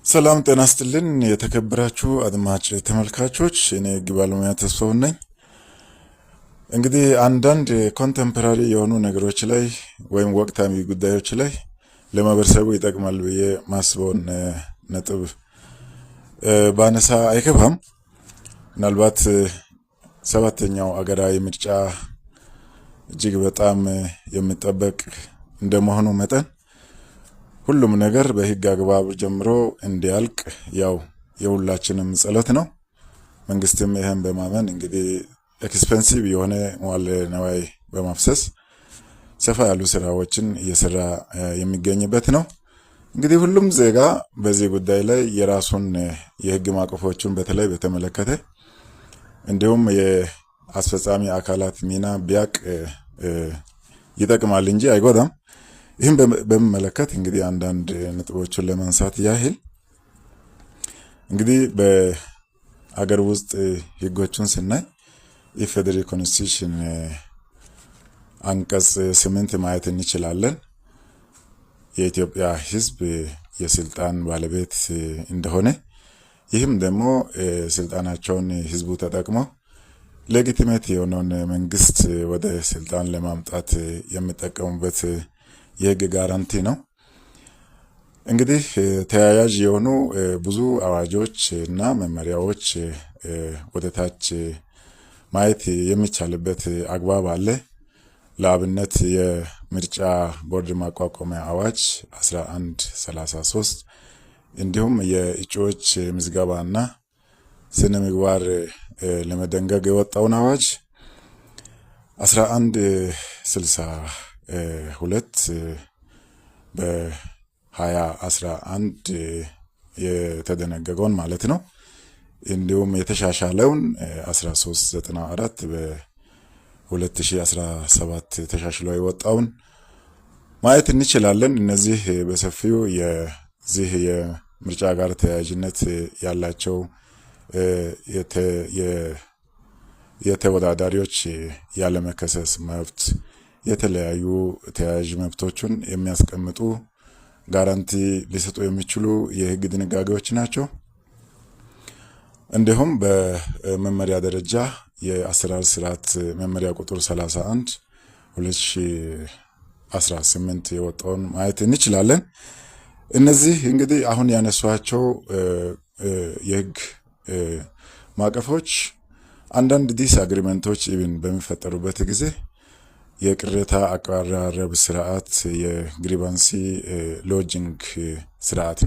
ሰላም ጤና ይስጥልን የተከበራችሁ አድማጭ ተመልካቾች፣ እኔ ህግ ባለሙያ ተስፋው ነኝ። እንግዲህ አንዳንድ ኮንቴምፖራሪ የሆኑ ነገሮች ላይ ወይም ወቅታዊ ጉዳዮች ላይ ለማህበረሰቡ ይጠቅማል ብዬ ማስበውን ነጥብ ባነሳ አይከፋም። ምናልባት ሰባተኛው አገራዊ ምርጫ እጅግ በጣም የሚጠበቅ እንደመሆኑ መጠን ሁሉም ነገር በህግ አግባብ ጀምሮ እንዲያልቅ ያው የሁላችንም ጸሎት ነው። መንግስትም ይሄን በማመን እንግዲህ ኤክስፔንሲቭ የሆነ መዋዕለ ንዋይ በማፍሰስ ሰፋ ያሉ ስራዎችን እየሰራ የሚገኝበት ነው። እንግዲህ ሁሉም ዜጋ በዚህ ጉዳይ ላይ የራሱን የህግ ማዕቀፎችን በተለይ በተመለከተ እንዲሁም የአስፈጻሚ አካላት ሚና ቢያቅ ይጠቅማል እንጂ አይጎዳም። ይህም በመመለከት እንግዲህ አንዳንድ ነጥቦችን ለማንሳት ያህል እንግዲህ በአገር ውስጥ ህጎችን ስናይ የፌደራል ኮንስቲቱሽን አንቀጽ 8 ማየት እንችላለን። የኢትዮጵያ ህዝብ የስልጣን ባለቤት እንደሆነ ይህም ደግሞ ስልጣናቸውን ህዝቡ ተጠቅሞ ሌጂቲሜት የሆነውን መንግስት ወደ ስልጣን ለማምጣት የሚጠቀሙበት የህግ ጋራንቲ ነው። እንግዲህ ተያያዥ የሆኑ ብዙ አዋጆች እና መመሪያዎች ወደ ታች ማየት የሚቻልበት አግባብ አለ። ለአብነት የምርጫ ቦርድ ማቋቋሚያ አዋጅ 1133 እንዲሁም የእጩዎች ምዝገባና ስነ ምግባር ለመደንገግ የወጣውን አዋጅ 1162 በ2011 የተደነገገውን ማለት ነው። እንዲሁም የተሻሻለውን 1394 በ2017 ተሻሽሎ የወጣውን ማየት እንችላለን። እነዚህ በሰፊው የዚህ የምርጫ ጋር ተያያዥነት ያላቸው የተወዳዳሪዎች ያለመከሰስ መብት፣ የተለያዩ ተያያዥ መብቶችን የሚያስቀምጡ ጋራንቲ ሊሰጡ የሚችሉ የህግ ድንጋጌዎች ናቸው። እንዲሁም በመመሪያ ደረጃ የአሰራር ስርዓት መመሪያ ቁጥር 31 2018 የወጣውን ማየት እንችላለን። እነዚህ እንግዲህ አሁን ያነሷቸው የህግ ማዕቀፎች አንዳንድ ዲስ አግሪመንቶች ኢቭን በሚፈጠሩበት ጊዜ የቅሬታ አቀራረብ ስርዓት፣ የግሪቫንሲ ሎጂንግ ስርዓት